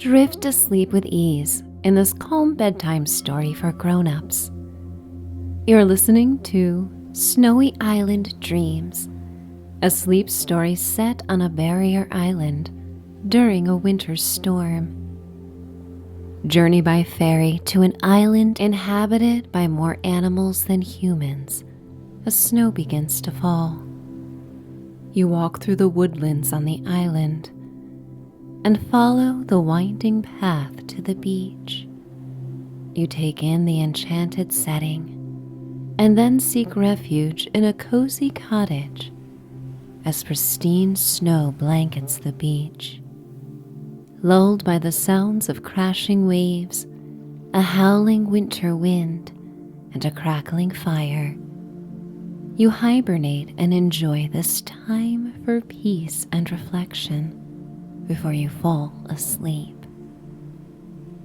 Drift asleep with ease in this calm bedtime story for grown-ups. You're listening to Snowy Island Dreams, a sleep story set on a barrier island during a winter storm. Journey by ferry to an island inhabited by more animals than humans as snow begins to fall. You walk through the woodlands on the island and follow the winding path to the beach. You take in the enchanted setting and then seek refuge in a cozy cottage as pristine snow blankets the beach. Lulled by the sounds of crashing waves, a howling winter wind, and a crackling fire, you hibernate and enjoy this time for peace and reflection before you fall asleep.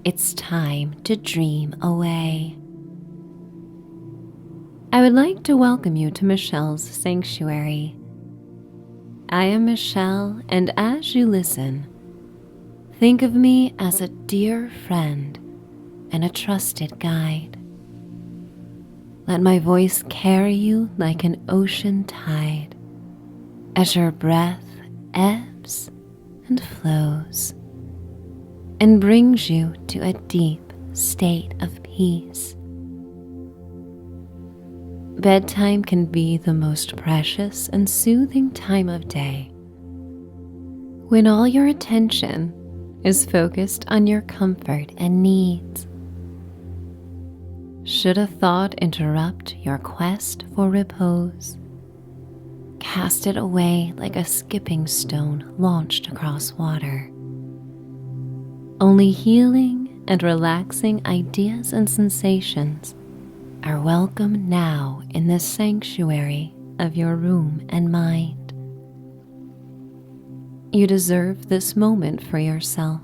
It's time to dream away. I would like to welcome you to Michelle's Sanctuary. I am Michelle, and as you listen, think of me as a dear friend and a trusted guide. Let my voice carry you like an ocean tide as your breath ebbs and flows and brings you to a deep state of peace. Bedtime can be the most precious and soothing time of day when all your attention is focused on your comfort and needs. Should a thought interrupt your quest for repose, cast it away like a skipping stone launched across water. Only healing and relaxing ideas and sensations are welcome now in this sanctuary of your room and mind. You deserve this moment for yourself.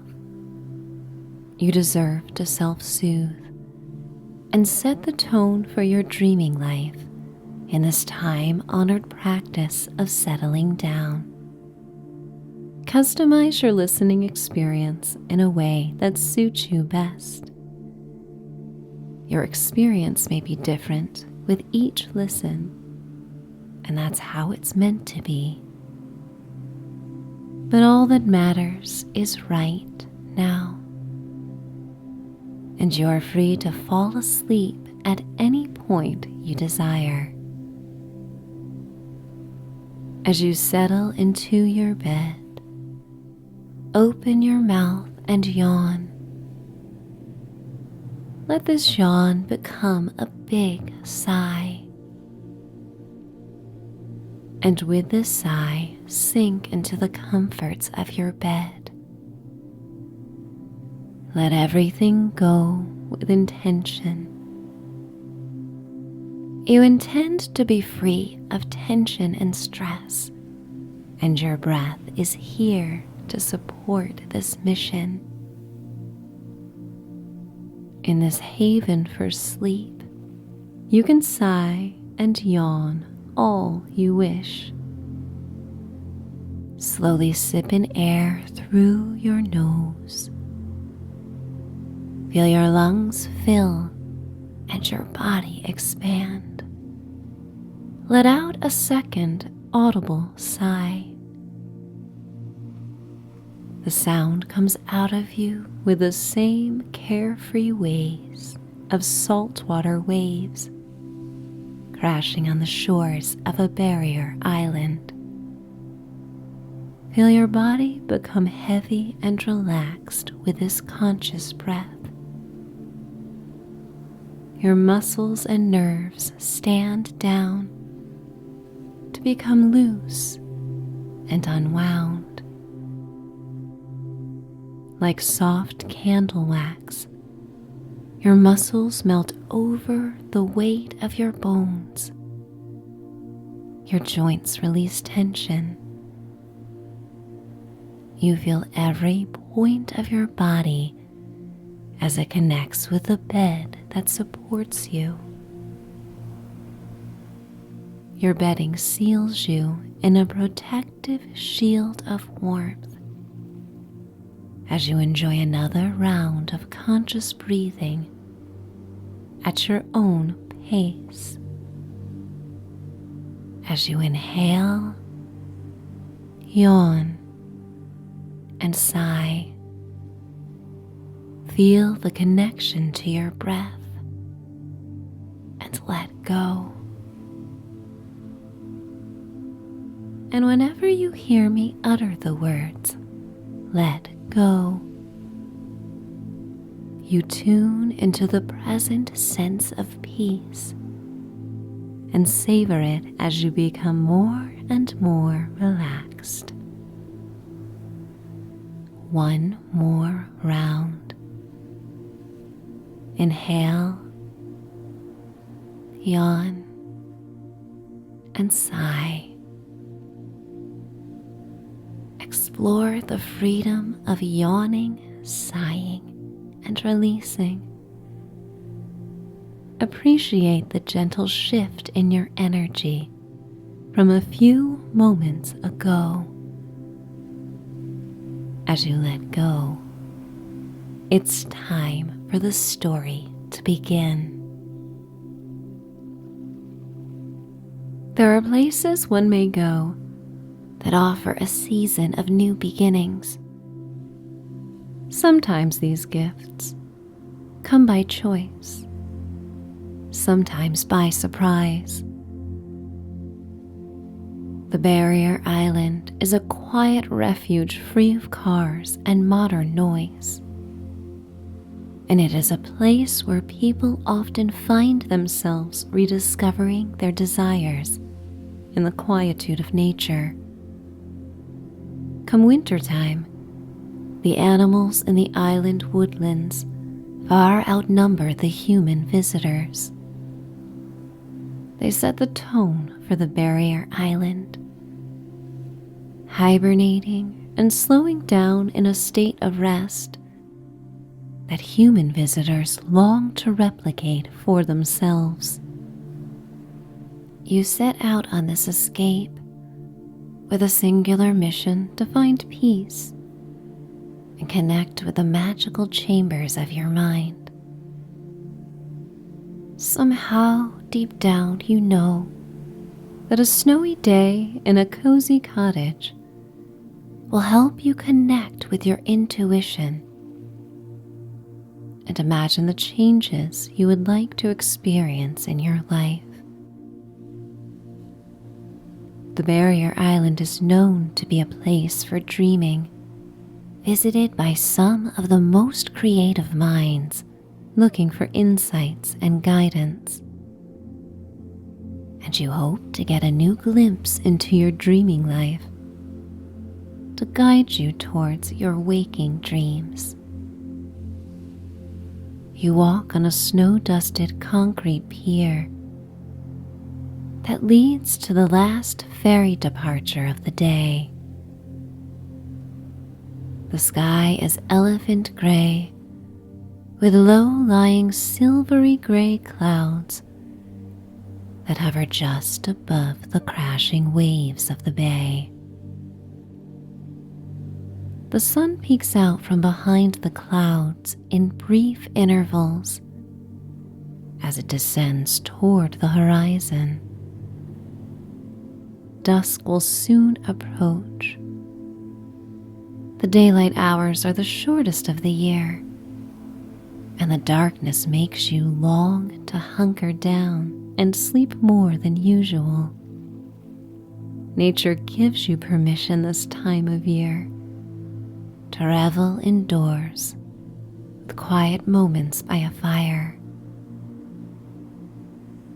You deserve to self-soothe and set the tone for your dreaming life in this time-honored practice of settling down. Customize your listening experience in a way that suits you best. Your experience may be different with each listen, and that's how it's meant to be. But all that matters is right now. And you are free to fall asleep at any point you desire. As you settle into your bed, open your mouth and yawn. Let this yawn become a big sigh. And with this sigh, sink into the comforts of your bed. Let everything go with intention. You intend to be free of tension and stress, and your breath is here to support this mission. In this haven for sleep, you can sigh and yawn all you wish. Slowly sip in air through your nose. Feel your lungs fill and your body expand. Let out a second audible sigh. The sound comes out of you with the same carefree ways of saltwater waves crashing on the shores of a barrier island. Feel your body become heavy and relaxed with this conscious breath. Your muscles and nerves stand down to become loose and unwound. Like soft candle wax, your muscles melt over the weight of your bones. Your joints release tension. You feel every point of your body as it connects with the bed that supports you. Your bedding seals you in a protective shield of warmth. as you enjoy another round of conscious breathing at your own pace. As you inhale, yawn, and sigh, feel the connection to your breath and let go. And whenever you hear me utter the words, let go, you tune into the present sense of peace and savor it as you become more and more relaxed. One more round. Inhale, yawn, and sigh. Explore the freedom of yawning, sighing, and releasing. Appreciate the gentle shift in your energy from a few moments ago. As you let go, it's time for the story to begin. There are places one may go that offer a season of new beginnings. Sometimes these gifts come by choice, sometimes by surprise. The Barrier Island is a quiet refuge free of cars and modern noise. And it is a place where people often find themselves rediscovering their desires in the quietude of nature. Come wintertime, the animals in the island woodlands far outnumber the human visitors. They set the tone for the Barrier Island, hibernating and slowing down in a state of rest that human visitors long to replicate for themselves. You set out on this escape with a singular mission to find peace and connect with the magical chambers of your mind. Somehow, deep down, you know that a snowy day in a cozy cottage will help you connect with your intuition and imagine the changes you would like to experience in your life. The Barrier Island is known to be a place for dreaming, visited by some of the most creative minds looking for insights and guidance. And you hope to get a new glimpse into your dreaming life to guide you towards your waking dreams. You walk on a snow-dusted concrete pier that leads to the last ferry departure of the day. The sky is elephant gray, with low-lying silvery gray clouds that hover just above the crashing waves of the bay. The sun peeks out from behind the clouds in brief intervals as it descends toward the horizon. Dusk will soon approach. The daylight hours are the shortest of the year, and the darkness makes you long to hunker down and sleep more than usual. Nature gives you permission this time of year to revel indoors with quiet moments by a fire.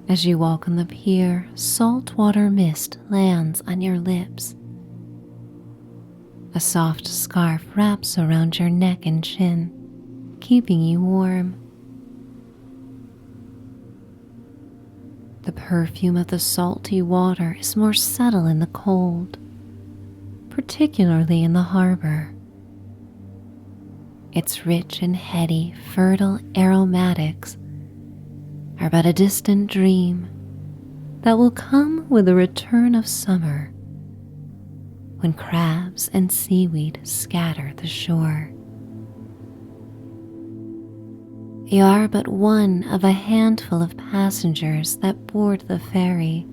As you walk on the pier, saltwater mist lands on your lips. A soft scarf wraps around your neck and chin, keeping you warm. The perfume of the salty water is more subtle in the cold, particularly in the harbor. Its rich and heady, fertile aromatics are but a distant dream that will come with the return of summer, when crabs and seaweed scatter the shore. You are but one of a handful of passengers that board the ferry,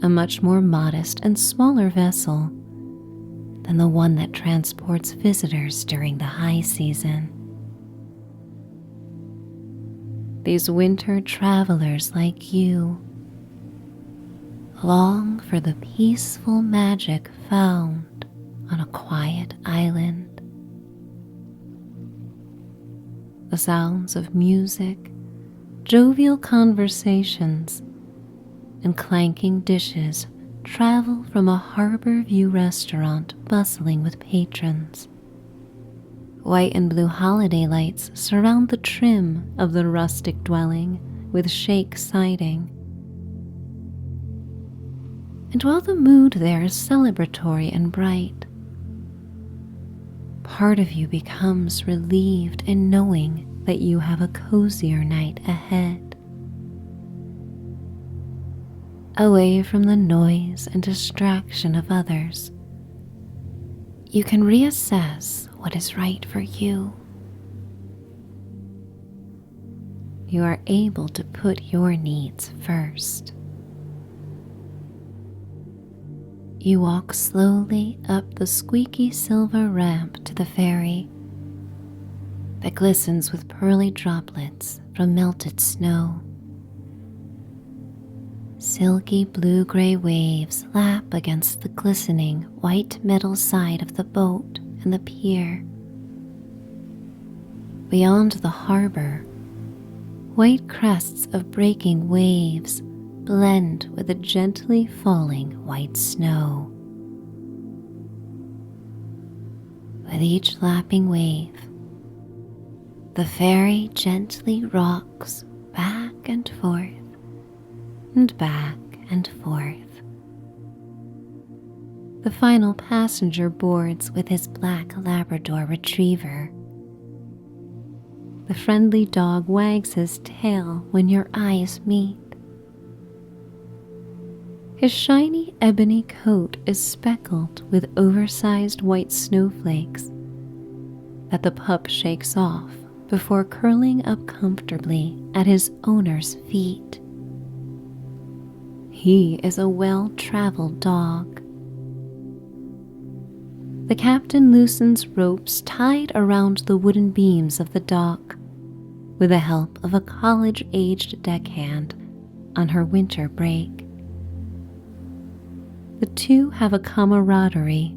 a much more modest and smaller vessel than the one that transports visitors during the high season. These winter travelers like you long for the peaceful magic found on a quiet island. The sounds of music, jovial conversations, and clanking dishes travel from a harbor view restaurant bustling with patrons. White and blue holiday lights surround the trim of the rustic dwelling with shake siding. And while the mood there is celebratory and bright, part of you becomes relieved in knowing that you have a cozier night ahead. Away from the noise and distraction of others, you can reassess what is right for you. You are able to put your needs first. You walk slowly up the squeaky silver ramp to the ferry that glistens with pearly droplets from melted snow. Silky blue-gray waves lap against the glistening white metal side of the boat and the pier. Beyond the harbor, white crests of breaking waves blend with the gently falling white snow. With each lapping wave, the ferry gently rocks back and forth and back and forth. The final passenger boards with his black Labrador retriever. The friendly dog wags his tail when your eyes meet. His shiny ebony coat is speckled with oversized white snowflakes that the pup shakes off before curling up comfortably at his owner's feet. He is a well-traveled dog. The captain loosens ropes tied around the wooden beams of the dock with the help of a college-aged deckhand on her winter break. The two have a camaraderie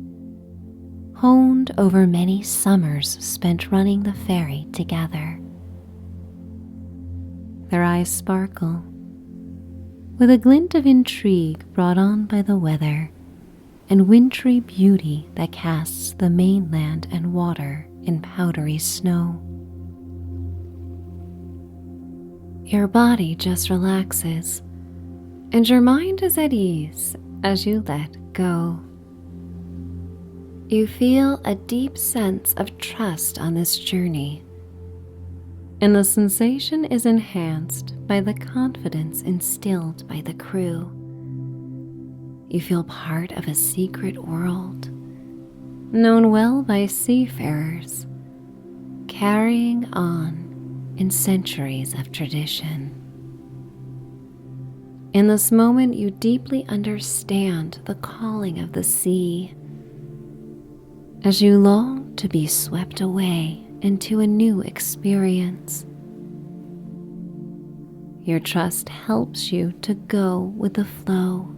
honed over many summers spent running the ferry together. Their eyes sparkle with a glint of intrigue brought on by the weather and wintry beauty that casts the mainland and water in powdery snow. Your body just relaxes, and your mind is at ease as you let go. You feel a deep sense of trust on this journey, and the sensation is enhanced by the confidence instilled by the crew. You feel part of a secret world, known well by seafarers, carrying on in centuries of tradition. In this moment, you deeply understand the calling of the sea as you long to be swept away into a new experience. Your trust helps you to go with the flow,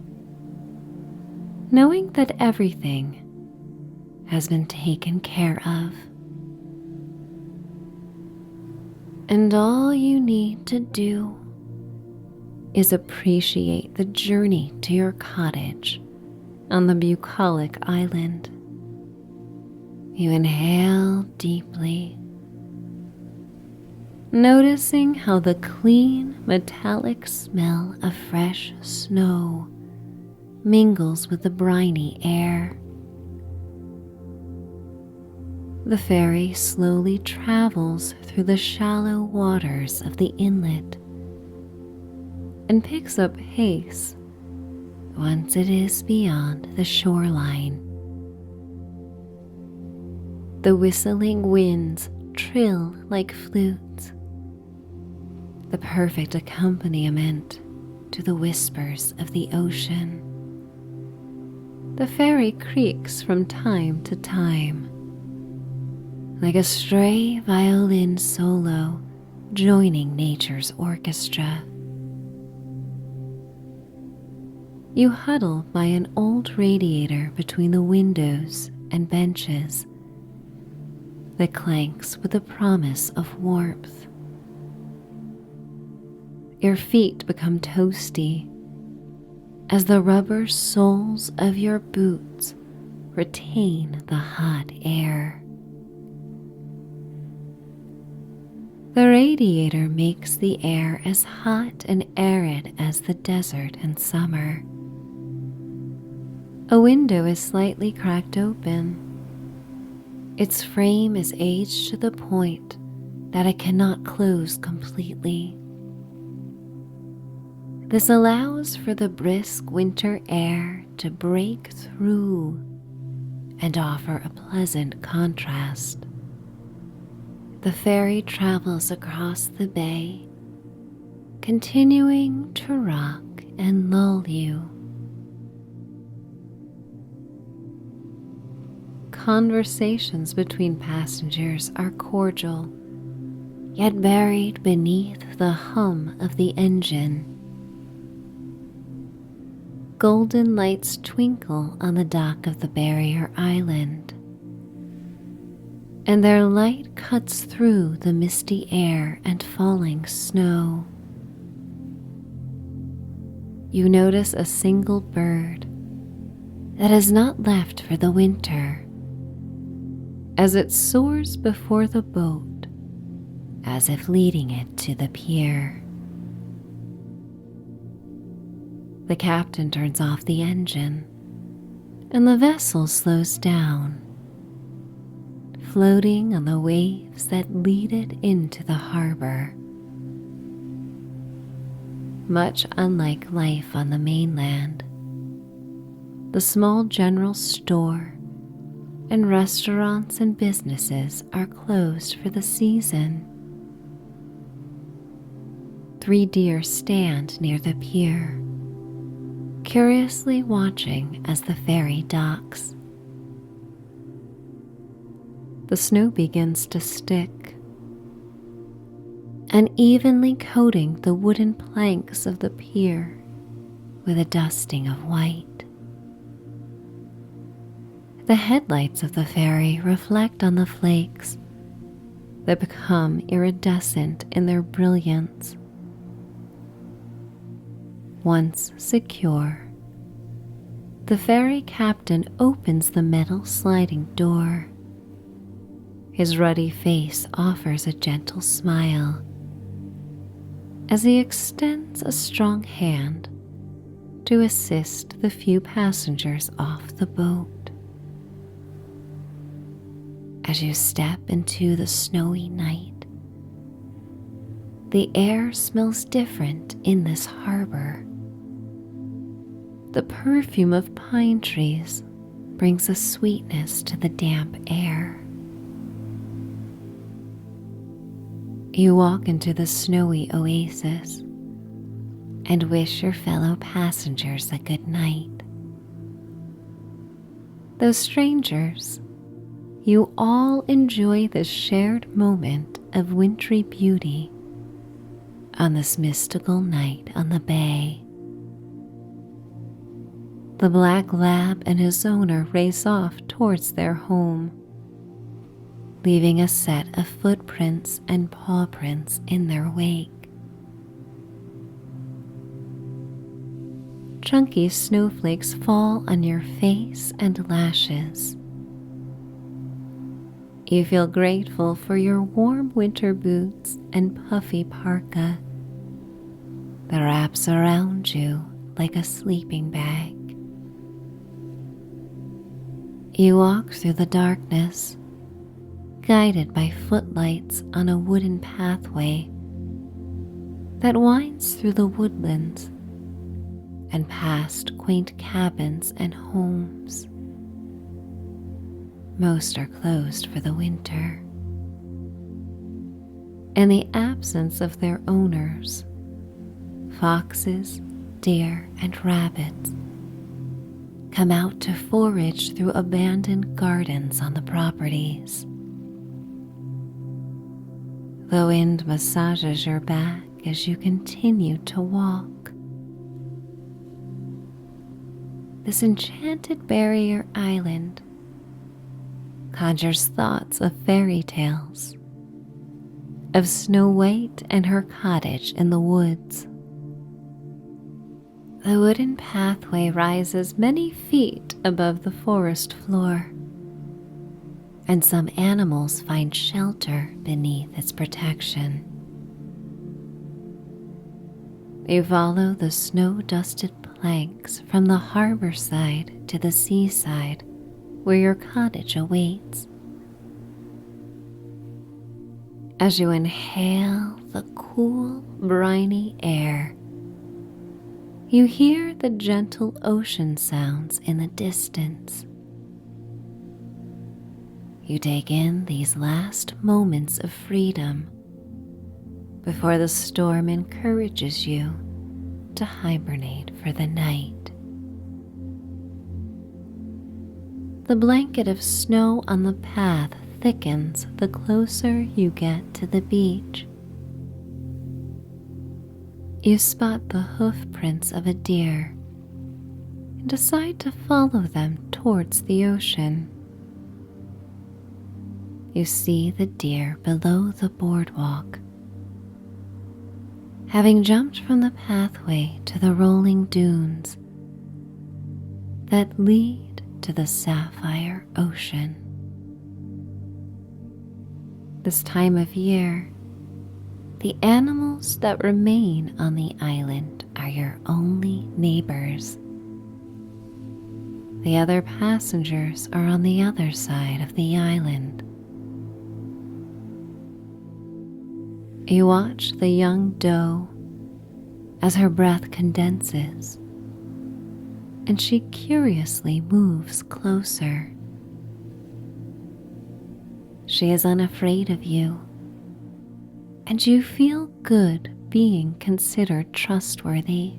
knowing that everything has been taken care of. And all you need to do is appreciate the journey to your cottage on the bucolic island. You inhale deeply, noticing how the clean, metallic smell of fresh snow mingles with the briny air. The ferry slowly travels through the shallow waters of the inlet and picks up pace once it is beyond the shoreline. The whistling winds trill like flutes, the perfect accompaniment to the whispers of the ocean. The ferry creaks from time to time, like a stray violin solo joining nature's orchestra. You huddle by an old radiator between the windows and benches that clanks with the promise of warmth. Your feet become toasty as the rubber soles of your boots retain the hot air. The radiator makes the air as hot and arid as the desert in summer. A window is slightly cracked open. Its frame is aged to the point that it cannot close completely. This allows for the brisk winter air to break through and offer a pleasant contrast. The ferry travels across the bay, continuing to rock and lull you. Conversations between passengers are cordial, yet buried beneath the hum of the engine. Golden lights twinkle on the dock of the barrier island, and their light cuts through the misty air and falling snow. You notice a single bird that is not left for the winter, as it soars before the boat, as if leading it to the pier. The captain turns off the engine, and the vessel slows down, floating on the waves that lead it into the harbor. Much unlike life on the mainland, the small general store and restaurants and businesses are closed for the season. 3 deer stand near the pier, curiously watching as the ferry docks. The snow begins to stick, unevenly coating the wooden planks of the pier with a dusting of white. The headlights of the ferry reflect on the flakes that become iridescent in their brilliance. Once secure, the ferry captain opens the metal sliding door. His ruddy face offers a gentle smile as he extends a strong hand to assist the few passengers off the boat. As you step into the snowy night, the air smells different in this harbor. The perfume of pine trees brings a sweetness to the damp air. You walk into the snowy oasis and wish your fellow passengers a good night. Though strangers, you all enjoy this shared moment of wintry beauty on this mystical night on the bay. The black lab and his owner race off towards their home, leaving a set of footprints and paw prints in their wake. Chunky snowflakes fall on your face and lashes. You feel grateful for your warm winter boots and puffy parka that wraps around you like a sleeping bag. You walk through the darkness, guided by footlights on a wooden pathway that winds through the woodlands and past quaint cabins and homes. Most are closed for the winter. in the absence of their owners, foxes, deer, and rabbits come out to forage through abandoned gardens on the properties. The wind massages your back as you continue to walk. This enchanted barrier island conjures thoughts of fairy tales, of Snow White and her cottage in the woods. The wooden pathway rises many feet above the forest floor, and some animals find shelter beneath its protection. You follow the snow-dusted planks from the harbor side to the seaside where your cottage awaits. As you inhale the cool, briny air, you hear the gentle ocean sounds in the distance. You take in these last moments of freedom before the storm encourages you to hibernate for the night. The blanket of snow on the path thickens the closer you get to the beach. You spot the hoof prints of a deer and decide to follow them towards the ocean. You see the deer below the boardwalk, having jumped from the pathway to the rolling dunes that lead to the sapphire ocean. This time of year, the animals that remain on the island are your only neighbors. The other passengers are on the other side of the island. You watch the young doe as her breath condenses, and she curiously moves closer. She is unafraid of you, and you feel good being considered trustworthy.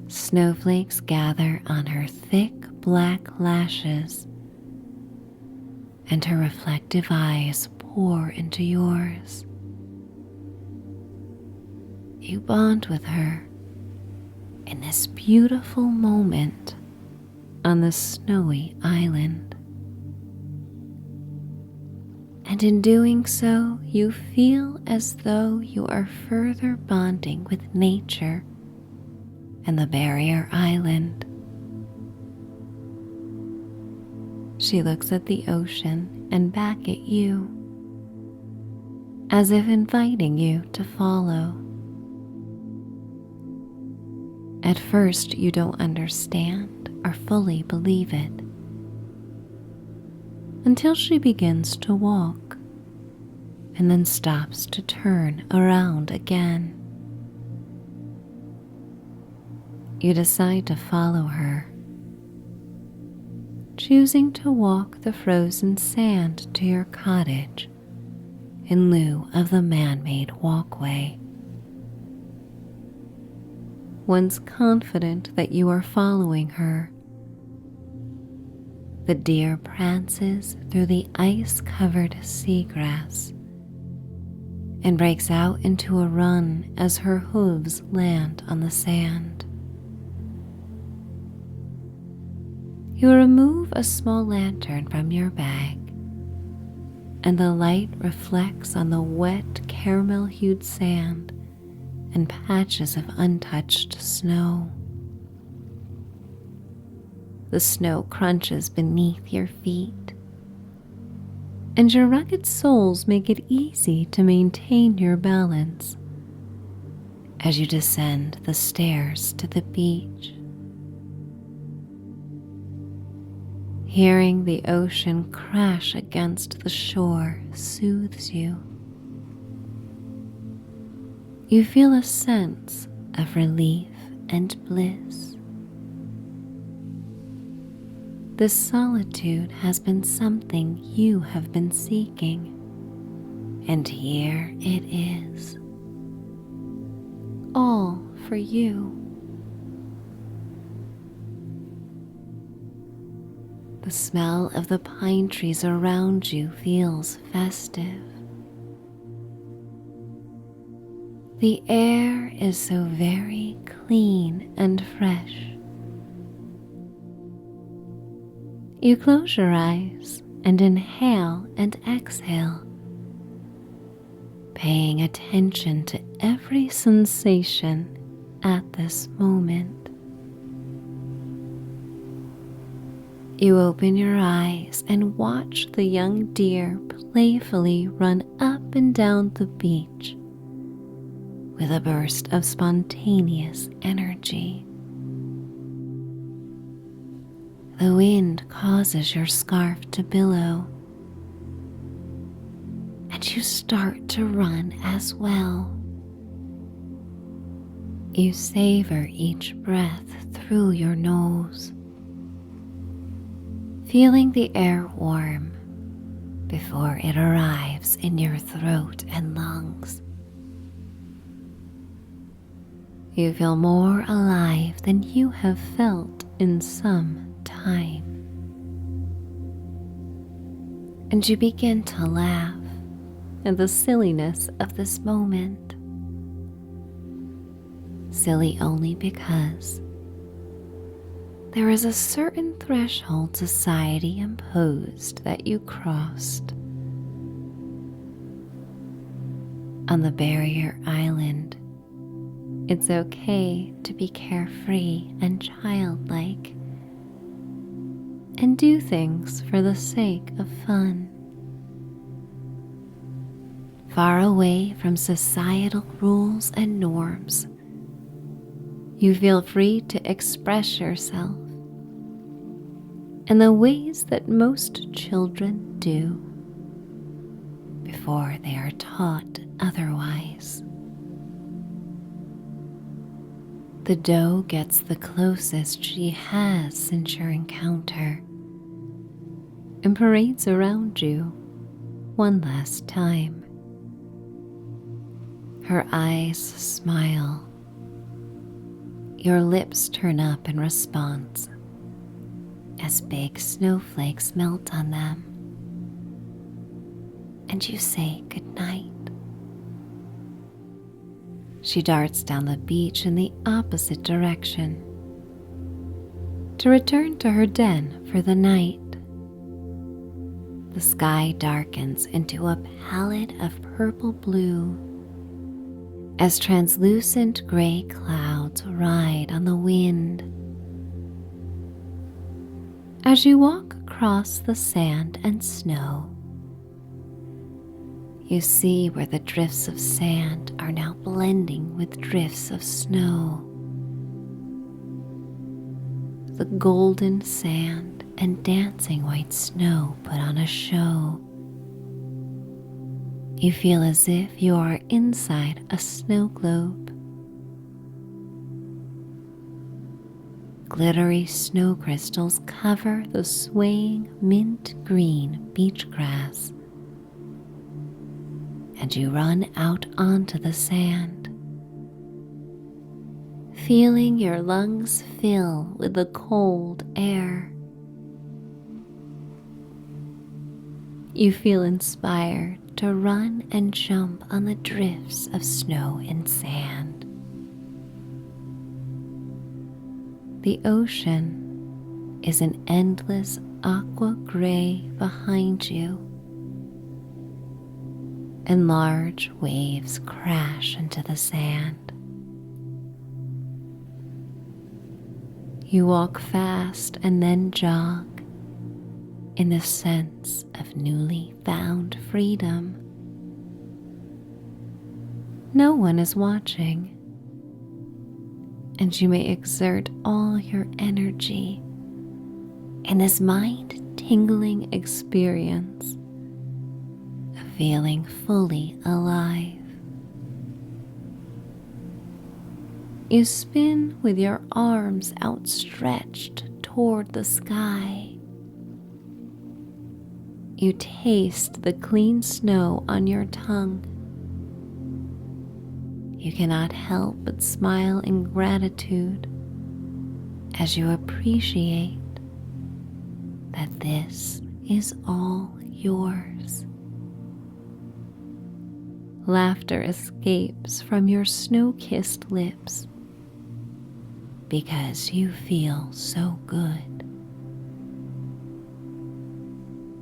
Snowflakes gather on her thick black lashes, and her reflective eyes pour into yours. You bond with her in this beautiful moment on the snowy island. And in doing so, you feel as though you are further bonding with nature and the barrier island. She looks at the ocean and back at you, as if inviting you to follow. At first, you don't understand or fully believe it, until she begins to walk and then stops to turn around again. You decide to follow her, choosing to walk the frozen sand to your cottage in lieu of the man-made walkway. Once confident that you are following her, the deer prances through the ice-covered seagrass and breaks out into a run as her hooves land on the sand. You remove a small lantern from your bag, and the light reflects on the wet caramel-hued sand and patches of untouched snow. The snow crunches beneath your feet, and your rugged soles make it easy to maintain your balance as you descend the stairs to the beach. Hearing the ocean crash against the shore soothes you. You feel a sense of relief and bliss. This solitude has been something you have been seeking, And here it is, all for you. The smell of the pine trees around you feels festive. The air is so very clean and fresh. You close your eyes and inhale and exhale, paying attention to every sensation at this moment. You open your eyes and watch the young deer playfully run up and down the beach with a burst of spontaneous energy. The wind causes your scarf to billow, and you start to run as well. You savor each breath through your nose, feeling the air warm before it arrives in your throat and lungs. You feel more alive than you have felt in some time. And you begin to laugh at the silliness of this moment. Silly only because there is a certain threshold society imposed that you crossed. On the barrier island, it's okay to be carefree and childlike and do things for the sake of fun. Far away from societal rules and norms, you feel free to express yourself in the ways that most children do before they are taught otherwise. The doe gets the closest she has since your encounter and parades around you one last time. Her eyes smile. Your lips turn up in response as big snowflakes melt on them, and you say goodnight. She darts down the beach in the opposite direction to return to her den for the night. The sky darkens into a palette of purple blue as translucent gray clouds ride on the wind. As you walk across the sand and snow, you see where the drifts of sand are now blending with drifts of snow. The golden sand and dancing white snow put on a show. You feel as if you are inside a snow globe. Glittery snow crystals cover the swaying mint green beach grass, and you run out onto the sand, feeling your lungs fill with the cold air. You feel inspired to run and jump on the drifts of snow and sand. The ocean is an endless aqua gray behind you, and large waves crash into the sand. You walk fast and then jog in the sense of newly found freedom. No one is watching, and you may exert all your energy in this mind-tingling experience of feeling fully alive. You spin with your arms outstretched toward the sky, You taste the clean snow on your tongue. You cannot help but smile in gratitude as you appreciate that this is all yours. Laughter escapes from your snow-kissed lips because you feel so good.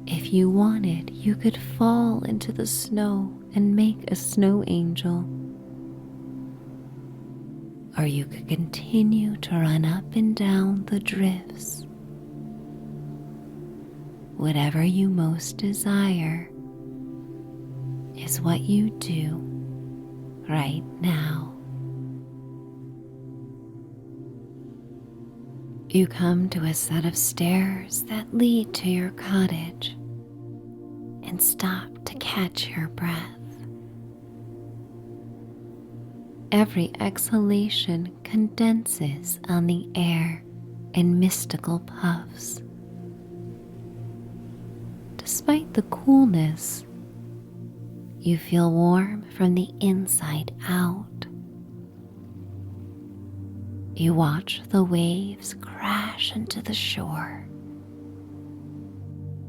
If you wanted, you could fall into the snow and make a snow angel. Or you could continue to run up and down the drifts. Whatever you most desire is what you do right now. You come to a set of stairs that lead to your cottage and stop to catch your breath. Every exhalation condenses on the air in mystical puffs. Despite the coolness, you feel warm from the inside out. You watch the waves crash into the shore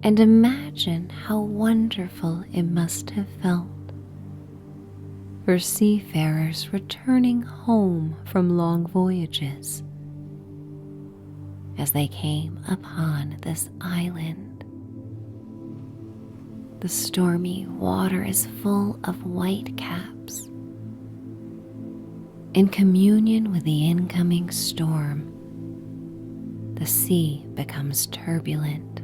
and imagine how wonderful it must have felt for seafarers returning home from long voyages as they came upon this island. The stormy water is full of white caps. In communion with the incoming storm, the sea becomes turbulent.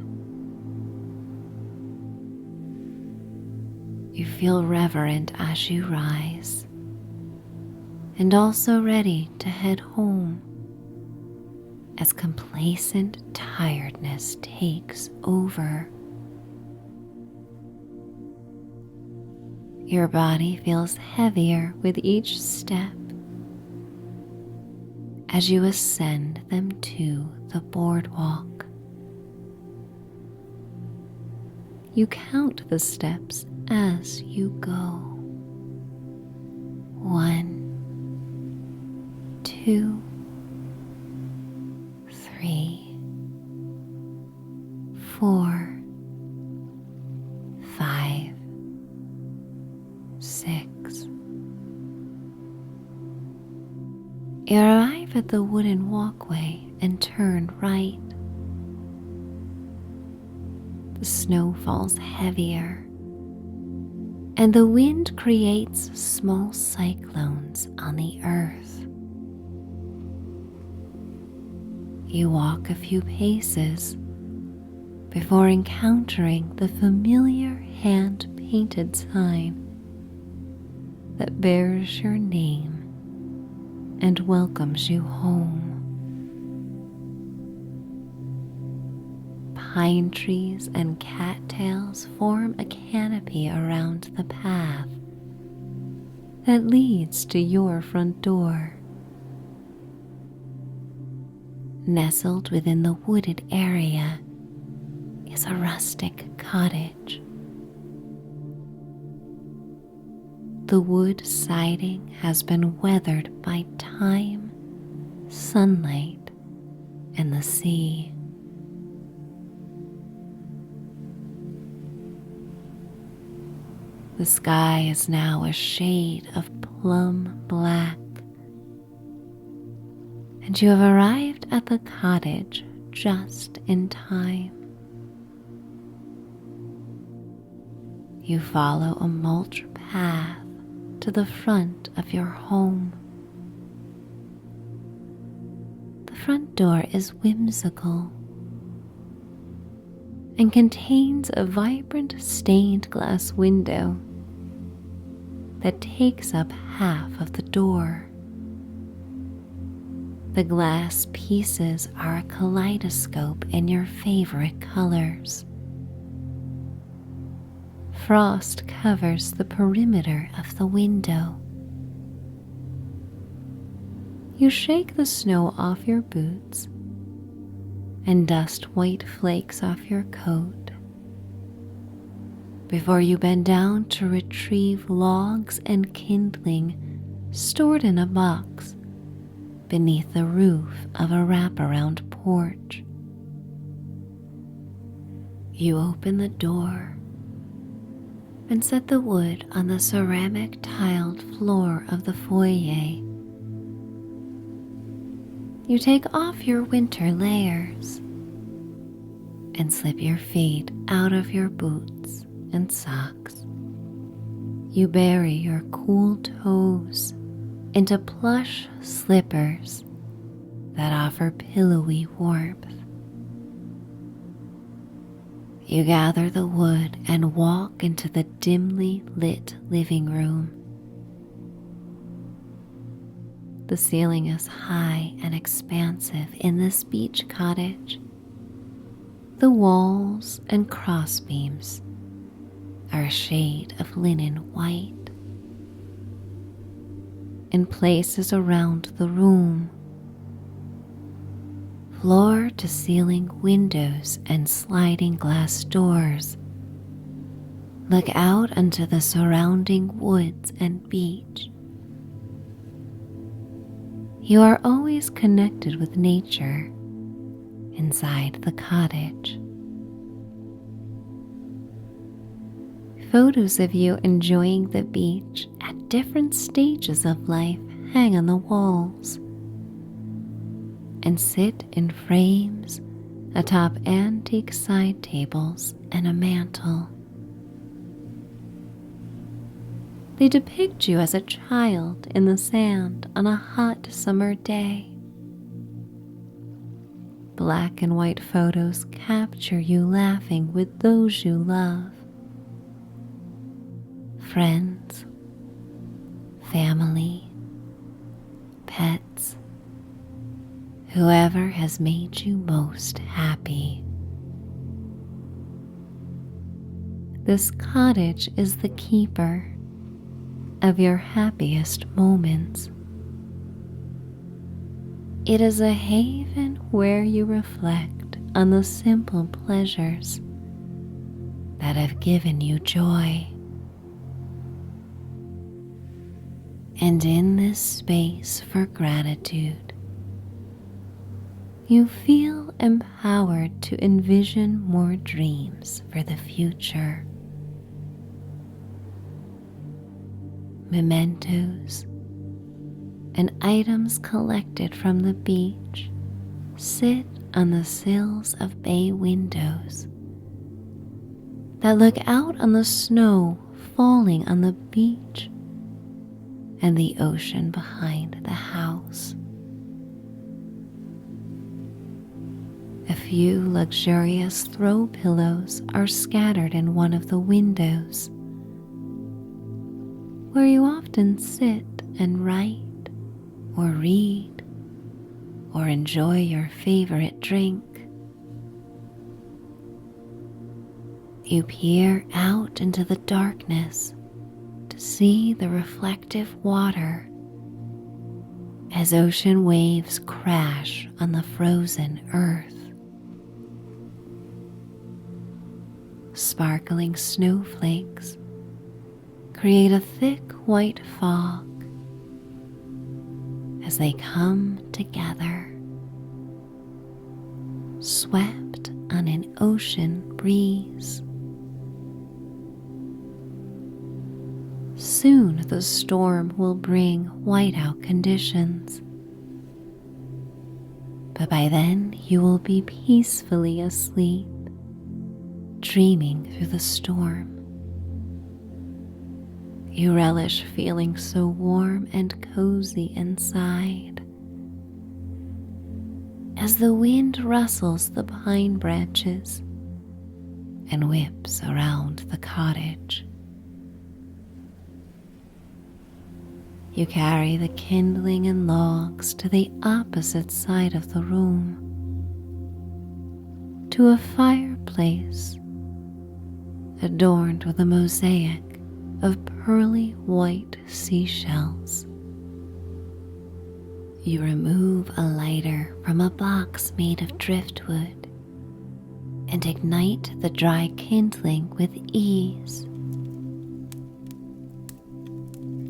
You feel reverent as you rise, and also ready to head home as complacent tiredness takes over. Your body feels heavier with each step as you ascend them to the boardwalk. You count the steps as you go. 1, 2, 3, 4, 5, 6. You arrive at the wooden walkway and turn right. The snow falls heavier, and the wind creates small cyclones on the earth. You walk a few paces before encountering the familiar hand-painted sign that bears your name and welcomes you home. Pine trees and cattails form a canopy around the path that leads to your front door. Nestled within the wooded area is a rustic cottage. The wood siding has been weathered by time, sunlight, and the sea. The sky is now a shade of plum black, and you have arrived at the cottage just in time. You follow a mulch path to the front of your home. The front door is whimsical and contains a vibrant stained glass window that takes up half of the door. The glass pieces are a kaleidoscope in your favorite colors. Frost covers the perimeter of the window. You shake the snow off your boots and dust white flakes off your coat before you bend down to retrieve logs and kindling stored in a box beneath the roof of a wraparound porch. You open the door and set the wood on the ceramic tiled floor of the foyer. You take off your winter layers and slip your feet out of your boots and socks. You bury your cool toes into plush slippers that offer pillowy warmth. You gather the wood and walk into the dimly lit living room. The ceiling is high and expansive in this beach cottage. The walls and crossbeams are a shade of linen white. In places around the room, floor-to-ceiling windows and sliding glass doors look out onto the surrounding woods and beach. You are always connected with nature inside the cottage. Photos of you enjoying the beach at different stages of life hang on the walls and sit in frames atop antique side tables and a mantel. They depict you as a child in the sand on a hot summer day. Black and white photos capture you laughing with those you love. Friends, family, pets, whoever has made you most happy. This cottage is the keeper of your happiest moments. It is a haven where you reflect on the simple pleasures that have given you joy. And in this space for gratitude, you feel empowered to envision more dreams for the future. Mementos and items collected from the beach sit on the sills of bay windows that look out on the snow falling on the beach and the ocean behind the house. A few luxurious throw pillows are scattered in one of the windows, where you often sit and write or read or enjoy your favorite drink. You peer out into the darkness to see the reflective water as ocean waves crash on the frozen earth. Sparkling snowflakes create a thick white fog as they come together, swept on an ocean breeze. Soon the storm will bring whiteout conditions, but by then you will be peacefully asleep, dreaming through the storm. You relish feeling so warm and cozy inside as the wind rustles the pine branches and whips around the cottage. You carry the kindling and logs to the opposite side of the room, to a fireplace adorned with a mosaic of pearly white seashells. You remove a lighter from a box made of driftwood and ignite the dry kindling with ease.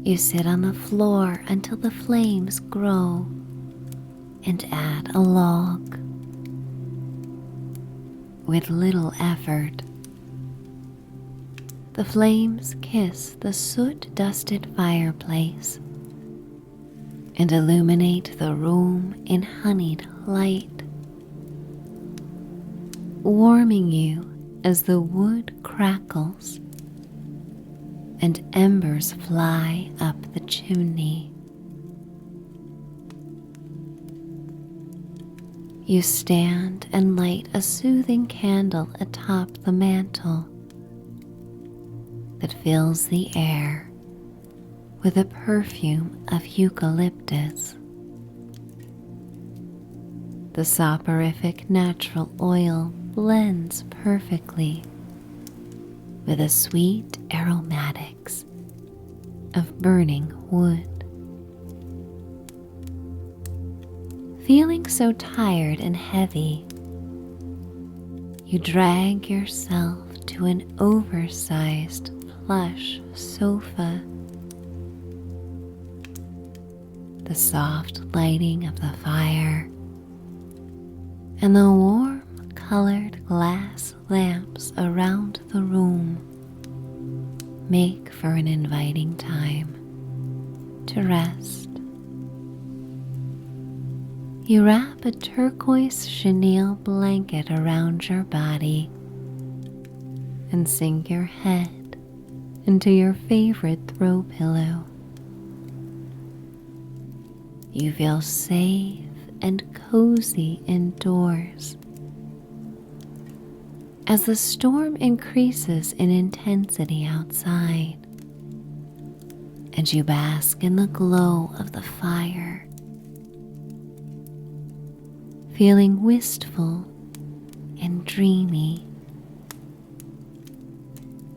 You sit on the floor until the flames grow and add a log. With little effort, the flames kiss the soot-dusted fireplace and illuminate the room in honeyed light, warming you as the wood crackles and embers fly up the chimney. You stand and light a soothing candle atop the mantel that fills the air with a perfume of eucalyptus. The soporific natural oil blends perfectly with the sweet aromatics of burning wood. Feeling so tired and heavy, you drag yourself to an oversized plush sofa. The soft lighting of the fire and the warm colored glass lamps around the room make for an inviting time to rest. You wrap a turquoise chenille blanket around your body and sink your head into your favorite throw pillow. You feel safe and cozy indoors as the storm increases in intensity outside, and you bask in the glow of the fire, feeling wistful and dreamy,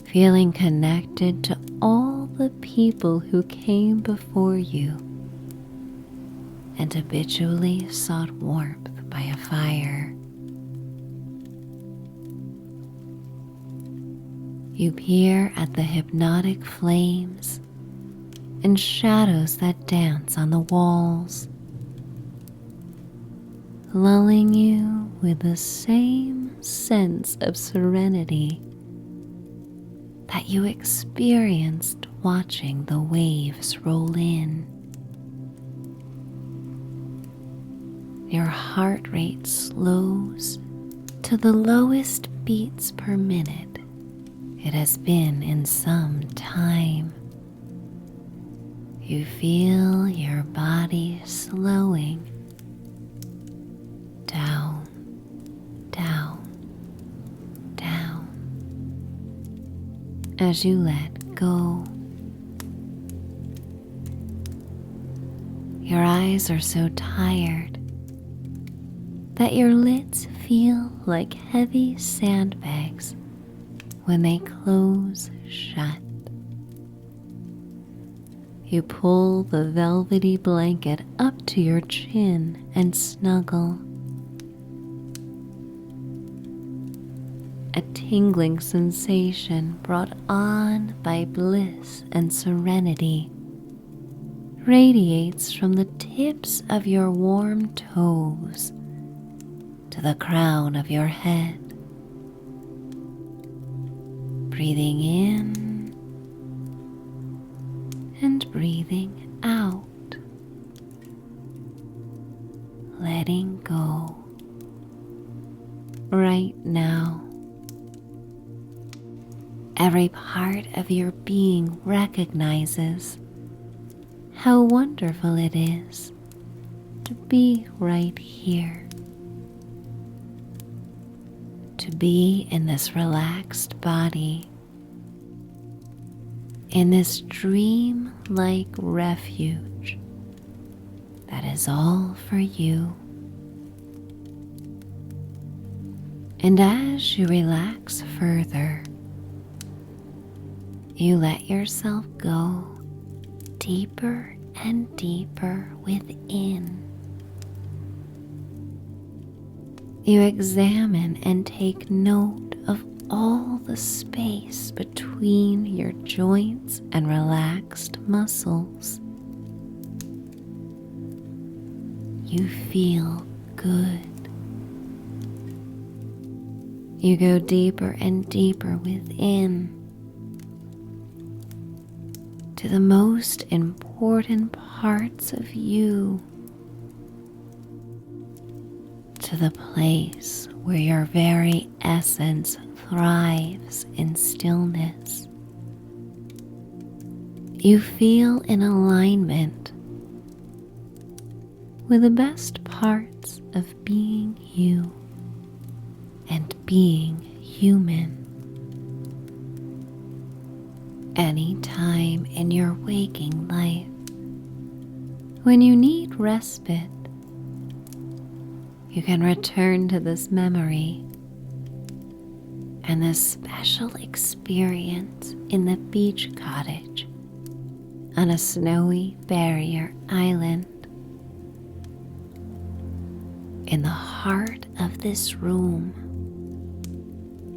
feeling connected to all the people who came before you and habitually sought warmth by a fire. You peer at the hypnotic flames and shadows that dance on the walls, lulling you with the same sense of serenity that you experienced watching the waves roll in. Your heart rate slows to the lowest beats per minute it has been in some time. You feel your body slowing down, down, down as you let go. Your eyes are so tired that your lids feel like heavy sandbags when they close shut. You pull the velvety blanket up to your chin and snuggle. A tingling sensation brought on by bliss and serenity radiates from the tips of your warm toes to the crown of your head. Breathing in and breathing out, letting go right now. Every part of your being recognizes how wonderful it is to be right here, to be in this relaxed body, in this dream-like refuge that is all for you. And as you relax further, you let yourself go deeper and deeper within, You examine and take note of all the space between your joints and relaxed muscles. You feel good. You go deeper and deeper within to the most important parts of you, to the place where your very essence thrives in stillness. You feel in alignment with the best parts of being you and being human. Any time in your waking life when you need respite, you can return to this memory and this special experience in the beach cottage on a snowy barrier island. In the heart of this room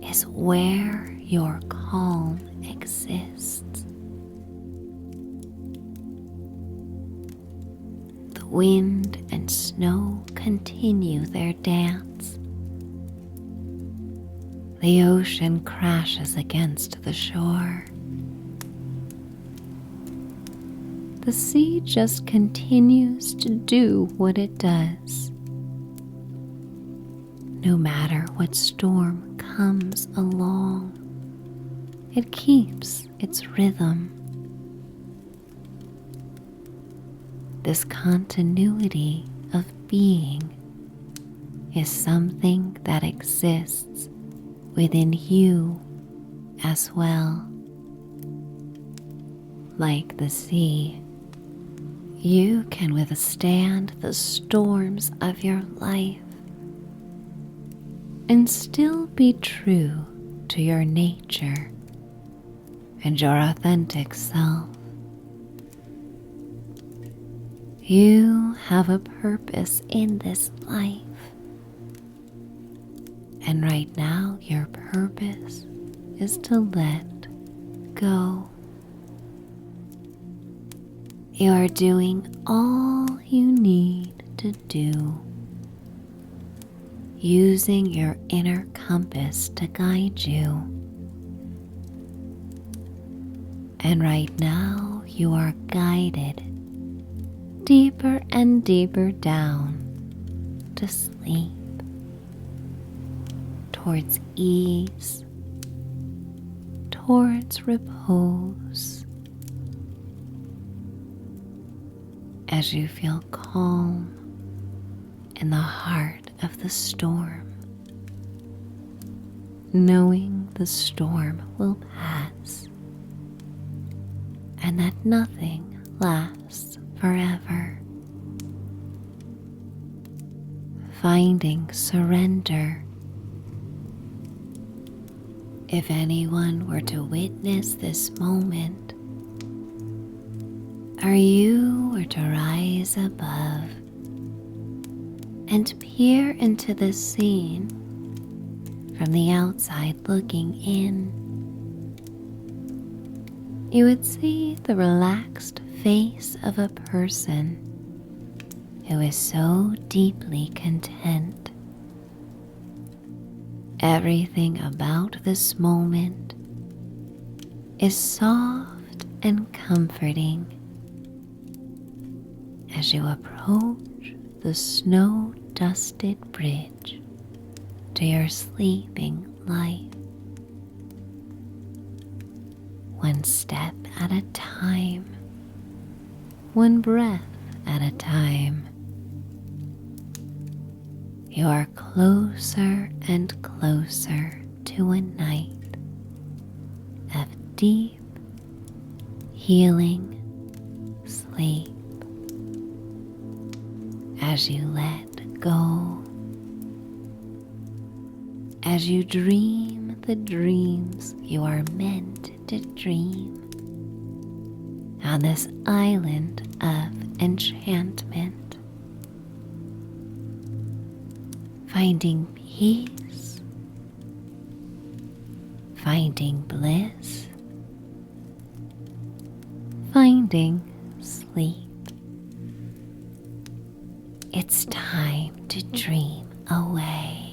is where your calm exists. The wind and snow continue their dance. The ocean crashes against the shore. The sea just continues to do what it does. No matter what storm comes along, it keeps its rhythm. This continuity of being is something that exists within you as well. Like the sea, you can withstand the storms of your life and still be true to your nature and your authentic self. You have a purpose in this life, and right now your purpose is to let go. You are doing all you need to do, using your inner compass to guide you. And right now you are guided deeper and deeper down to sleep, towards ease, towards repose. As you feel calm in the heart of the storm, knowing the storm will pass and that nothing lasts forever. Finding surrender. If anyone were to witness this moment, or you were to rise above and peer into this scene from the outside looking in, you would see the relaxed face of a person who is so deeply content. Everything about this moment is soft and comforting as you approach the snow-dusted bridge to your sleeping life. One step at a time, one breath at a time, you are closer and closer to a night of deep, healing sleep. As you let go, as you dream the dreams you are meant to dream on this island of enchantment, finding ease, finding bliss, finding sleep. It's time to dream away.